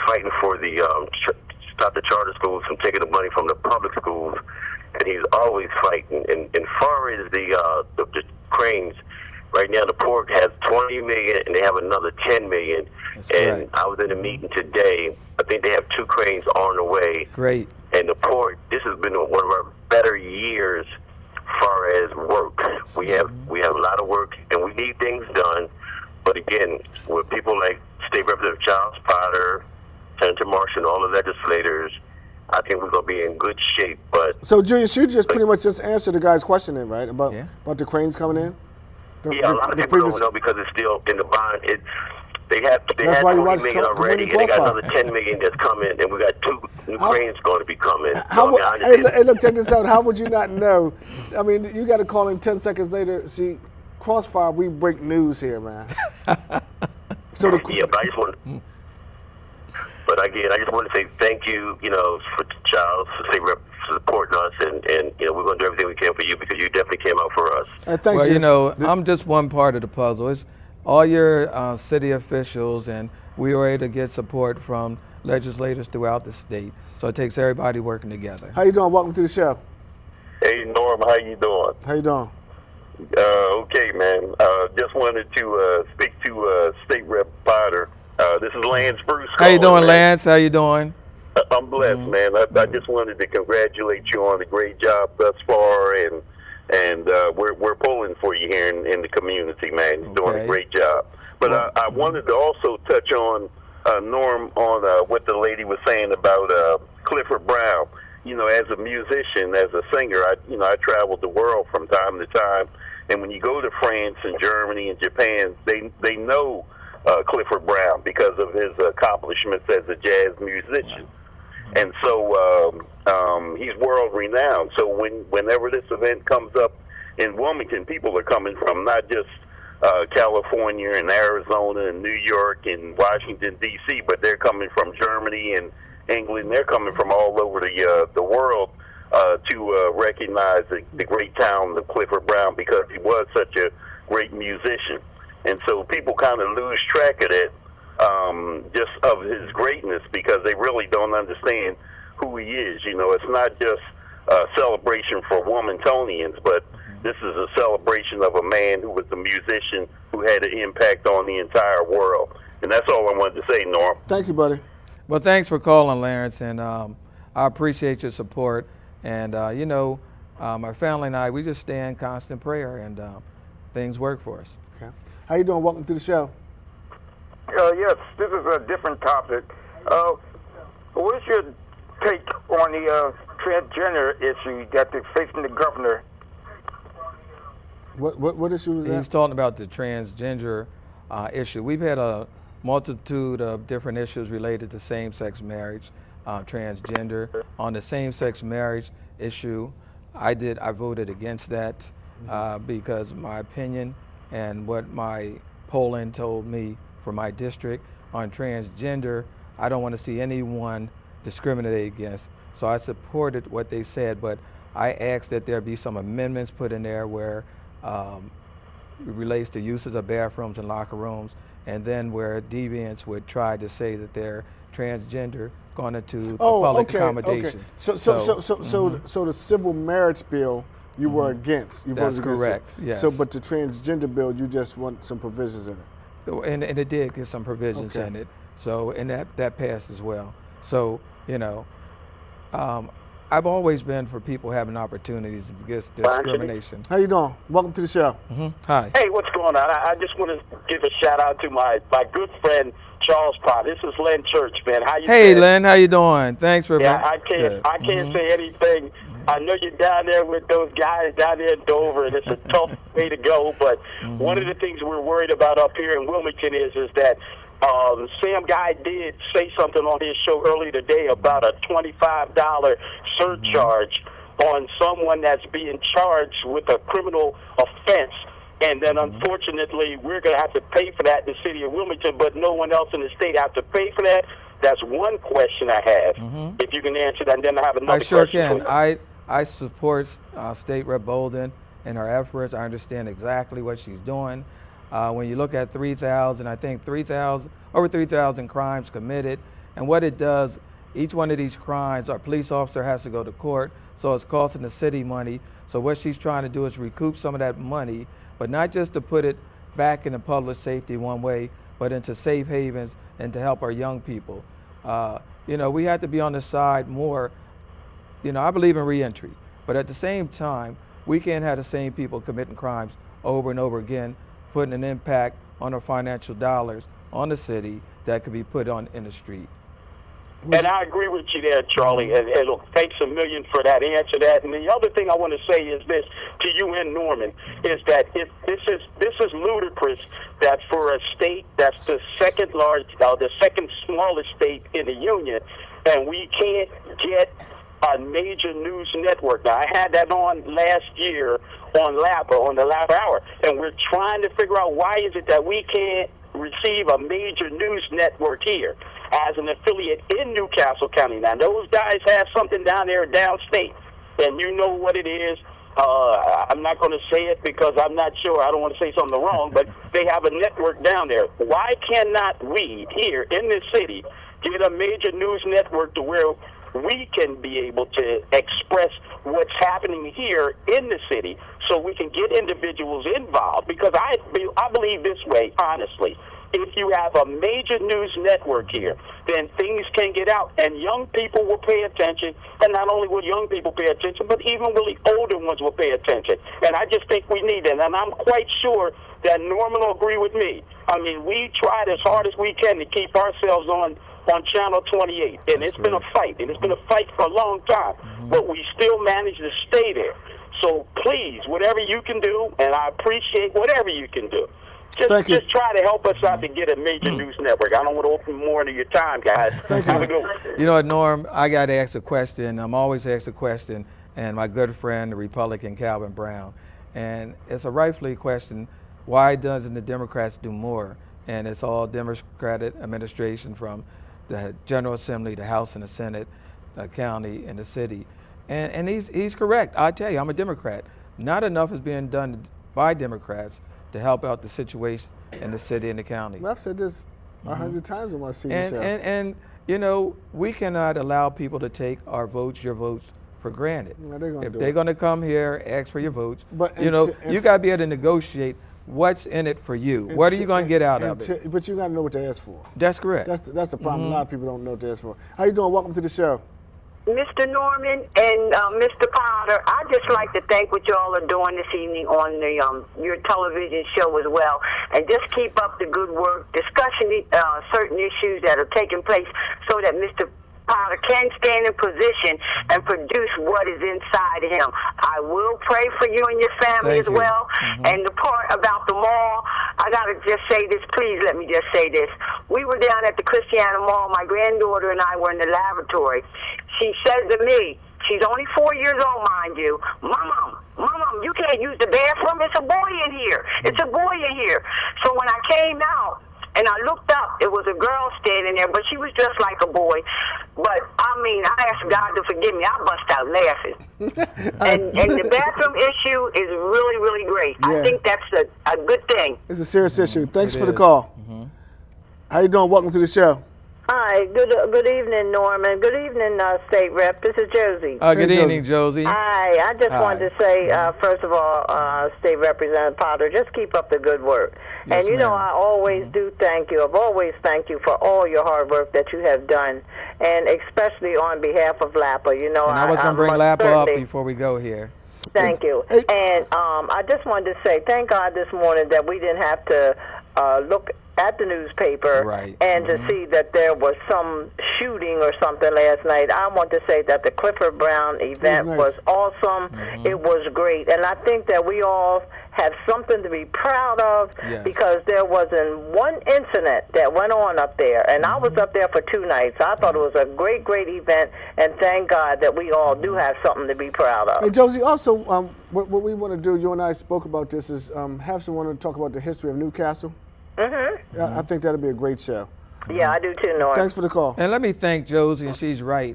fighting for stop the charter schools from taking the money from the public schools, and he's always fighting. And far as the cranes, right now the port has $20 million, and they have another $10 million. And I was in a meeting today. I think they have 2 cranes on the way. Great. And the port, this has been one of our better years far as work. We have a lot of work, and we need things done. But again, with people like State Representative Charles Potter, Senator Marshall, and all the legislators, I think we're going to be in good shape. But so, Julius, you just pretty much just answered the guy's question then, right? About the cranes coming in? A lot of people don't know because it's still in the bond. They had $20 million already, and they got another $10 million that's coming, and we got 2 new cranes going to be coming. Hey, look, check this out. How would you not know? I mean, you got to call in 10 seconds later. See, Crossfire, we break news here, man. But I just want. But again, I just want to say thank you, for Charles, for supporting us, and we're going to do everything we can for you because you definitely came out for us. Thanks, I'm just one part of the puzzle. It's all your city officials, and we were able to get support from legislators throughout the state. So it takes everybody working together. How you doing? Welcome to the show. Hey, Norm, how you doing? How you doing? Okay, man. Just wanted to speak to State Rep Potter. This is Lance Bruce. How you doing, Lance? How you doing? I'm blessed, man. I just wanted to congratulate you on the great job thus far, and we're pulling for you here in the community, man. You're doing a great job. But I wanted to also touch on Norm on what the lady was saying about Clifford Brown. As a musician, as a singer, I traveled the world from time to time, and when you go to France and Germany and Japan, they know Clifford Brown because of his accomplishments as a jazz musician. And so he's world renowned. So whenever this event comes up in Wilmington, people are coming from not just California and Arizona and New York and Washington, D.C., but they're coming from Germany and England. They're coming from all over the world to recognize the great talent of Clifford Brown because he was such a great musician. And so people kind of lose track of that, just of his greatness because they really don't understand who he is. It's not just a celebration for Wilmingtonians, but this is a celebration of a man who was a musician who had an impact on the entire world. And that's all I wanted to say, Norm. Thank you, buddy. Well, thanks for calling, Lawrence, and I appreciate your support. And, my family and I, we just stay in constant prayer, and things work for us. Okay. How you doing? Welcome to the show. Yes, this is a different topic. What's your take on the transgender issue that they're facing the governor? What issue was that? He's talking about the transgender issue. We've had a multitude of different issues related to same-sex marriage, transgender. On the same-sex marriage issue, I voted against that because my opinion and what my polling told me for my district on transgender, I don't want to see anyone discriminated against. So I supported what they said, but I asked that there be some amendments put in there where it relates to uses of bathrooms and locker rooms, and then where deviants would try to say that they're transgender going into public accommodation. Okay. So the civil marriage bill you were against. You voted against. That's correct. Yes. So, but the transgender bill, you just want some provisions in it. And it did get some provisions in it. So, and that passed as well. So, I've always been for people having opportunities against discrimination. How you doing? Welcome to the show. Hi. Hey, what's going on? I just want to give a shout out to my good friend Charles Potter. This is Len Church, man. How you doing? Hey, Len, how you doing? Thanks for being I can't say anything. I know you're down there with those guys down there in Dover, and it's a tough way to go. But one of the things we're worried about up here in Wilmington is that Sam Guy did say something on his show earlier today about a $25 surcharge on someone that's being charged with a criminal offense. And then, unfortunately, we're going to have to pay for that in the city of Wilmington, but no one else in the state has to pay for that. That's one question I have. If you can answer that, and then I have another question. I sure can. I support State Rep Bolden and her efforts. I understand exactly what she's doing. When you look at 3,000, I think over 3,000 crimes committed, and what it does, each one of these crimes, our police officer has to go to court, so it's costing the city money. So what she's trying to do is recoup some of that money, but not just to put it back into public safety one way, but into safe havens and to help our young people. We have to be on the side more. I believe in reentry, but at the same time, we can't have the same people committing crimes over and over again, putting an impact on our financial dollars on the city that could be put on in the street. And I agree with you there, Charlie, and it'll take a million for that answer that. And the other thing I want to say is this to you and Norman, is that this is ludicrous that for a state that's the second smallest state in the union, and we can't get a major news network. Now, I had that on last year on the Lap Hour, and we're trying to figure out why is it that we can't receive a major news network here as an affiliate in Newcastle County. Now, those guys have something down there downstate, and you know what it is. I'm not going to say it because I'm not sure. I don't want to say something wrong, but they have a network down there. Why cannot we here in this city get a major news network to where we can be able to express what's happening here in the city so we can get individuals involved? Because I believe this way, honestly. If you have a major news network here, then things can get out, and young people will pay attention. And not only will young people pay attention, but even really older ones will pay attention. And I just think we need that. And I'm quite sure that Norman will agree with me. I mean, we tried as hard as we can to keep ourselves on Channel 28, and it's been a fight, and it's been a fight for a long time, but we still managed to stay there. So please, whatever you can do, and I appreciate whatever you can do, just try to help us out to get a major news network. I don't want to open more into your time, guys. Have a good one. You know what, Norm, I got to ask a question. I'm always asked a question, and my good friend, the Republican Calvin Brown, and it's a rightfully question, why doesn't the Democrats do more? And it's all Democratic administration from the General Assembly, the House and the Senate, the county and the city. And he's correct. I tell you, I'm a Democrat. Not enough is being done by Democrats to help out the situation in the city and the county. Well, I've said this 100 times in my senior show. And we cannot allow people to take our votes, your votes, for granted. No, if they're going to come here, ask for your votes, but you got to be able to negotiate what's in it for you. What are you going to get out of it? But you got to know what to ask for. That's correct. That's the problem. A lot of people don't know what to ask for. How you doing? Welcome to the show. Mr. Norman and Mr. Potter, I'd just like to thank what you all are doing this evening on your television show as well. And just keep up the good work, discussing certain issues that are taking place so that Mr. Potter can stand in position and produce what is inside of him. I will pray for you and your family as well. And the part about the mall, I got to just say this. Please let me just say this. We were down at the Christiana Mall. My granddaughter and I were in the laboratory. She said to me, she's only 4 years old, mind you, Mom, you can't use the bathroom. It's a boy in here. It's a boy in here. So when I came out and I looked up, it was a girl standing there, but she was just like a boy. But, I mean, I asked God to forgive me. I bust out laughing. and the bathroom issue is really, really great. I think that's a good thing. It's a serious issue. Thanks for the call. How you doing? Welcome to the show. Hi, good evening, Norman. Good evening, State Rep. This is Josie. Good evening, Josie. Hi, I just wanted to say, first of all, State Representative Potter, just keep up the good work. Yes, and you know, I always do thank you. I've always thanked you for all your hard work that you have done, and especially on behalf of LAPA. You know, and I was going to bring LAPA up before we go here. Thank you. And I just wanted to say, thank God this morning that we didn't have to look at the newspaper and to see that there was some shooting or something last night. I want to say that the Clifford Brown event was awesome. It was great. And I think that we all have something to be proud of because there wasn't one incident that went on up there. And I was up there for 2 nights. I thought it was a great, great event. And thank God that we all do have something to be proud of. Hey, Josie, also, what we want to do, you and I spoke about this, is have someone to talk about the history of Newcastle. I think that'll be a great show. Yeah, I do too, Norm. Thanks for the call. And let me thank Josie, and she's right.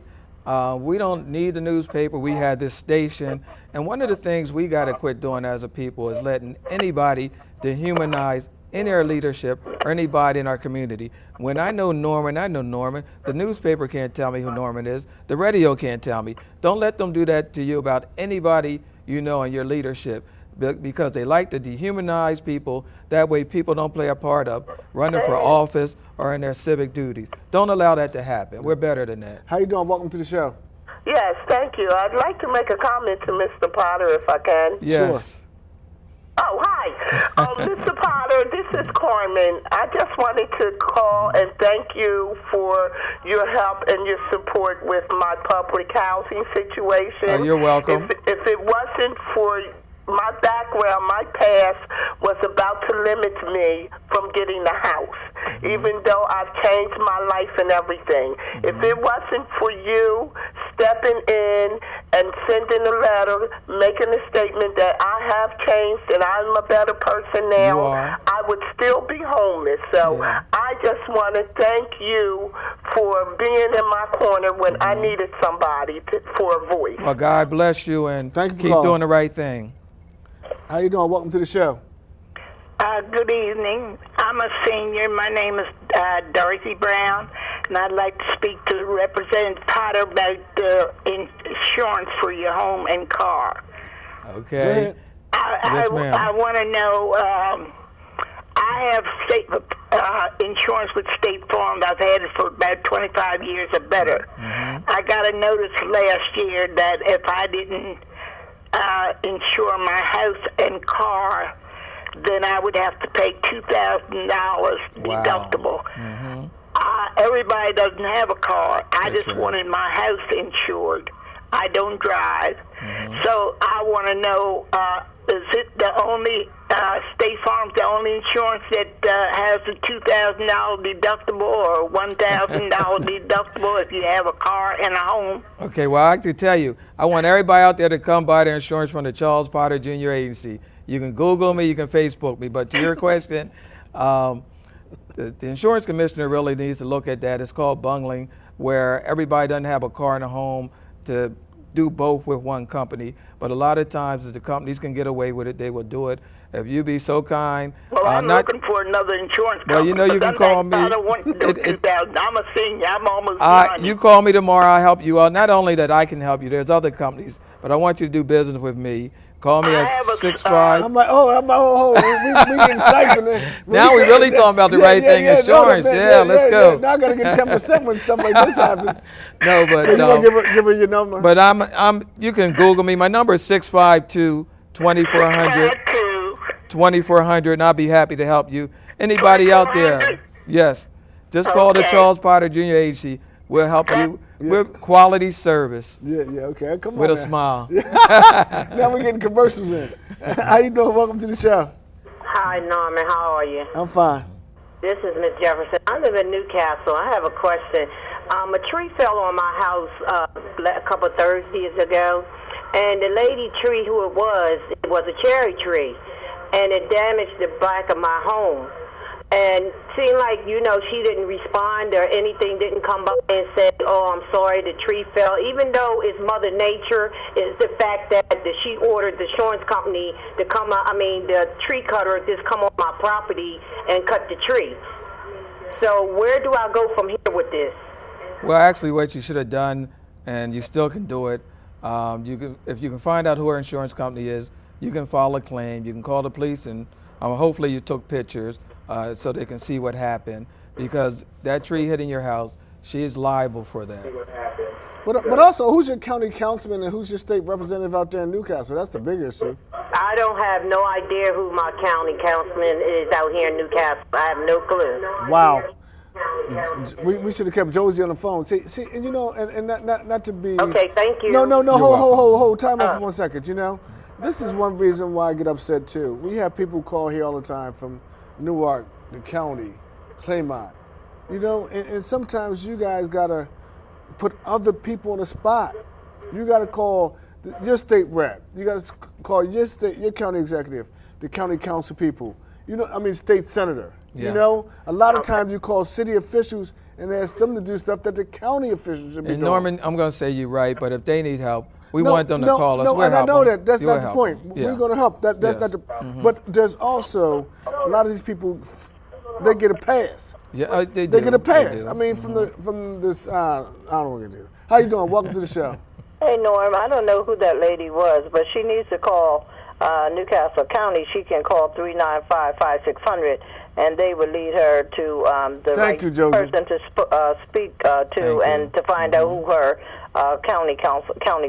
We don't need the newspaper. We had this station. And one of the things we got to quit doing as a people is letting anybody dehumanize any of our leadership or anybody in our community. When I know Norman, I know Norman. The newspaper can't tell me who Norman is. The radio can't tell me. Don't let them do that to you about anybody you know in your leadership, because they like to dehumanize people. That way people don't play a part of running for office or in their civic duties. Don't allow that to happen. We're better than that. How you doing? Welcome to the show. Yes, thank you. I'd like to make a comment to Mr. Potter if I can. Yes. Sure. Oh, hi. Mr. Potter, this is Carmen. I just wanted to call and thank you for your help and your support with my public housing situation. You're welcome. If it wasn't for my background, my past was about to limit me from getting a house, even though I've changed my life and everything. If it wasn't for you stepping in and sending a letter, making a statement that I have changed and I'm a better person now, I would still be homeless. So I just want to thank you for being in my corner when I needed somebody for a voice. Well, God bless you, and keep doing the right thing. How you doing? Welcome to the show. Good evening. I'm a senior. My name is Dorothy Brown, and I'd like to speak to Representative Potter about the insurance for your home and car. Okay. I want to know, I have state insurance with State Farm. I've had it for about 25 years or better. I got a notice last year that if I didn't insure my house and car, then I would have to pay $2,000 deductible. Everybody doesn't have a car. I just wanted my house insured. I don't drive. So I want to know, is it the only, State Farm's the only insurance that has a $2,000 deductible or $1,000 deductible if you have a car and a home? Okay, well, I have to tell you, I want everybody out there to come buy their insurance from the Charles Potter Jr. Agency. You can Google me, you can Facebook me, but to your question, the insurance commissioner really needs to look at that. It's called bungling, where everybody doesn't have a car and a home to do both with one company. But a lot of times, if the companies can get away with it, they will do it. If you be so kind. Well, I'm looking for another insurance company. Well, you know, you can call me. I don't want to do 2,000. I'm a senior. I'm almost 90. You call me tomorrow. I'll help you out. Not only that I can help you, there's other companies, but I want you to do business with me. Call me at 65. I'm like, we getting stipend there. Now we really talking about the right thing, insurance. Let's go. Now I gotta get 10% when stuff like this happens. No, but you gonna give her your number. But you can Google me. My number is 652-2400. 2400, and I'll be happy to help you. Anybody out there? Yes. Just call the Charles Potter Jr. Agency. We'll help you with quality service. Yeah, okay. Come on. With a smile. Now we're getting commercials in. How you doing? Welcome to the show. Hi, Norman. How are you? I'm fine. This is Miss Jefferson. I live in Newcastle. I have a question. A tree fell on my house a couple of Thursdays ago, and the lady tree who it was a cherry tree, and it damaged the back of my home. And seemed like, she didn't respond or anything, didn't come by and say, oh, I'm sorry, the tree fell. Even though it's Mother Nature, it's the fact that she ordered the insurance company to come out, the tree cutter just come on my property and cut the tree. So where do I go from here with this? Well, actually, what you should have done, and you still can do it, if you can find out who her insurance company is, you can file a claim. You can call the police, and hopefully you took pictures. So they can see what happened, because that tree hitting your house, she is liable for that. But also, who's your county councilman and who's your state representative out there in Newcastle? That's the big issue. I don't have no idea who my county councilman is out here in Newcastle. I have no clue. Wow. We should have kept Josie on the phone. See, and not to be. Okay, thank you. No. Hold. Time out for 1 second. This is one reason why I get upset too. We have people call here all the time from Newark, the county, Claymont, and sometimes you guys gotta put other people on the spot. You gotta call your state rep. You gotta call your county executive, the county council people. State senator. Yeah. A lot of times you call city officials and ask them to do stuff that the county officials should be doing. And Norman, I'm gonna say you're right, but if they need help, we want them to call us. No, and I know that. That's not the point. Yeah. We're going to help. That's not the. But there's also a lot of these people. They get a pass. Yeah, they get a pass. From this. I don't know what to do. How you doing? Welcome to the show. Hey Norm, I don't know who that lady was, but she needs to call Newcastle County. She can call 395-5600, and they would lead her to the right person to speak to, and to find out who her county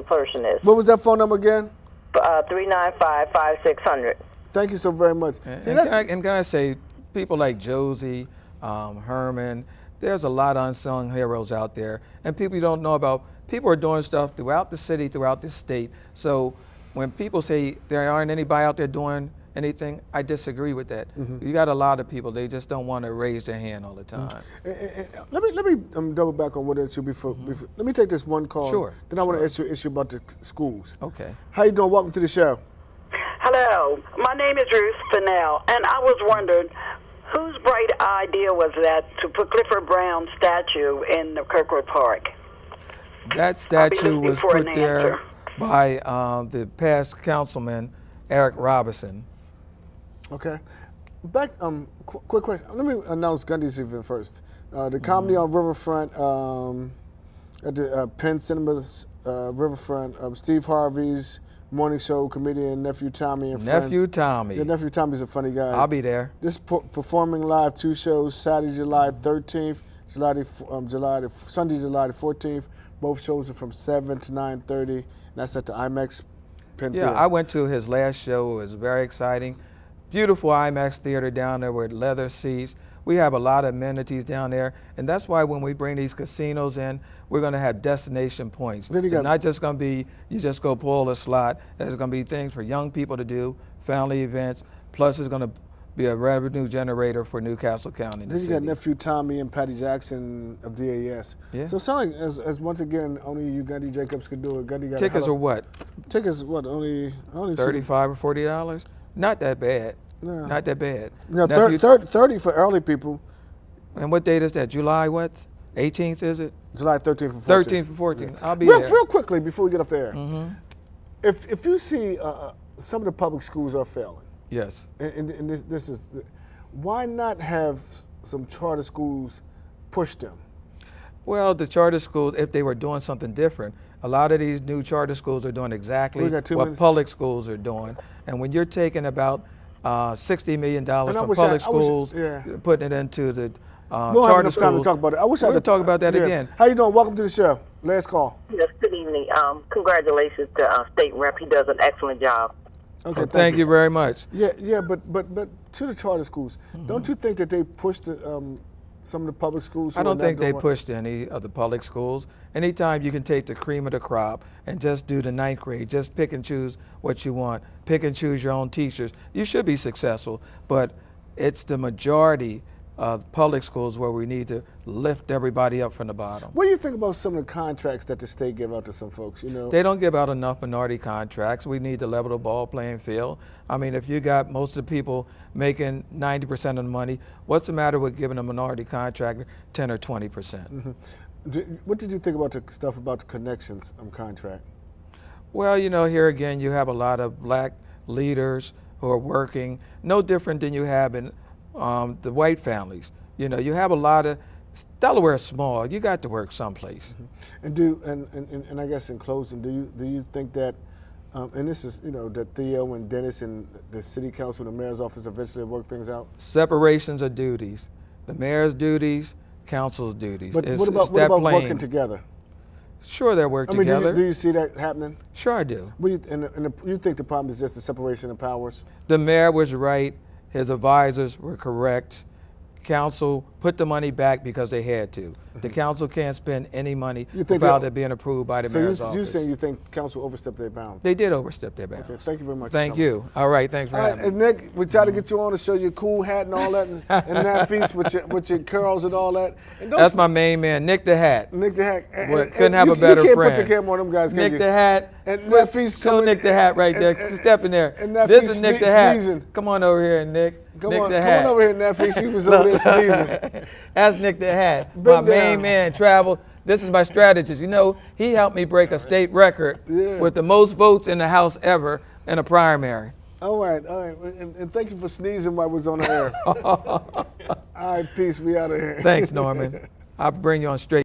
person is. What was that phone number again? 395-5600. Thank you so very much. Can I say, people like Josie, Herman, there's a lot of unsung heroes out there, and people you don't know about. People are doing stuff throughout the city, throughout the state. So when people say there aren't anybody out there doing anything, I disagree with that. You got a lot of people, they just don't want to raise their hand all the time. Let me double back on what issue before. Let me take this one call. Sure. Then I want to ask you an issue about the schools. Okay. How you doing? Welcome to the show. Hello. My name is Ruth Fennell, and I was wondering, whose bright idea was that to put Clifford Brown's statue in the Kirkwood Park? That statue was put there by the past councilman, Eric Robinson. Okay. Back, quick question. Let me announce Gundy's event first. The comedy on Riverfront at the Penn Cinemas Riverfront. Steve Harvey's morning show comedian nephew Tommy and friends. Nephew Tommy. Yeah, nephew Tommy's a funny guy. I'll be there. This performing live 2 shows, Saturday, July 13th, Sunday, July the 14th. Both shows are from 7 to 9:30. And that's at the IMAX Penn Theater. I went to his last show. It was very exciting. Beautiful IMAX theater down there with leather seats. We have a lot of amenities down there, and that's why when we bring these casinos in, we're going to have destination points. It's not just going to be you just go pull a slot. There's going to be things for young people to do, family events, plus it's going to be a revenue generator for Newcastle County. Then you got nephew Tommy and Patty Jackson of DAS. Yeah. So sounding as once again only you Gundy Jacobs could do it. Gundy got tickets are what? Tickets what only $35 or $40? Not that bad. No. Not that bad. No, 30 for early people. And what date is that? July what? 18th is it? July 13th and 14th. 13th and 14th. Yeah. I'll be there. Real quickly before we get off the air. If you see some of the public schools are failing. Yes. And this is, why not have some charter schools push them? Well, the charter schools, if they were doing something different, a lot of these new charter schools are doing exactly what public schools are doing. And when you're taking about $60 million from public schools, putting it into the we'll have enough time to talk about it. I wish I could talk about that again. How you doing? Welcome to the show. Last call. Yes, good evening. Congratulations to State Rep. He does an excellent job. Okay, well, thank you very much. Yeah, but to the charter schools, don't you think that they push the some of the public schools? I don't think they pushed any of the public schools. Anytime you can take the cream of the crop and just do the 9th grade, just pick and choose what you want, pick and choose your own teachers, you should be successful. But it's the majority of public schools where we need to lift everybody up from the bottom. What do you think about some of the contracts that the state give out to some folks? You know, they don't give out enough minority contracts. We need to level the ball playing field. I mean, if you got most of the people making 90% of the money, what's the matter with giving a minority contractor 10 or 20%? Mm-hmm. What did you think about the stuff about the connections contract? Well, you know, here again, you have a lot of black leaders who are working, no different than you have in the white families. You know, you have a lot of, Delaware's small, you got to work someplace. Mm-hmm. And I guess in closing, do you think that, and this is, you know, that Theo and Dennis and the city council and the mayor's office eventually work things out? Separations of duties. The mayor's duties, council's duties. But what about working together? Sure, they'll work together. Do you see that happening? Sure, I do. And you think the problem is just the separation of powers? The mayor was right. His advisors were correct. Council put the money back because they had to. The council can't spend any money without it being approved by the mayor's office. So you're saying you think council overstepped their bounds? They did overstep their bounds. Okay, thank you very much. Thank you. All right, thanks for having me. And Nick, we try to get you on to show your cool hat and all that, and that feast with your curls and all that. And that's my main man, Nick the Hat. Nick the Hat. Couldn't have a better friend. You can't put the camera on them guys, can you? Nick the Hat. And that feast show Nick the Hat right there. Step in there. This is Nick the Hat. Come on over here, Nick. Come on over here, Neffy. She was over there sneezing. That's Nick the Hat. My main man, Travel. This is my strategist. You know, he helped me break a state record with the most votes in the House ever in a primary. All right. And thank you for sneezing while I was on the air. All right, peace. We out of here. Thanks, Norman. I'll bring you on straight.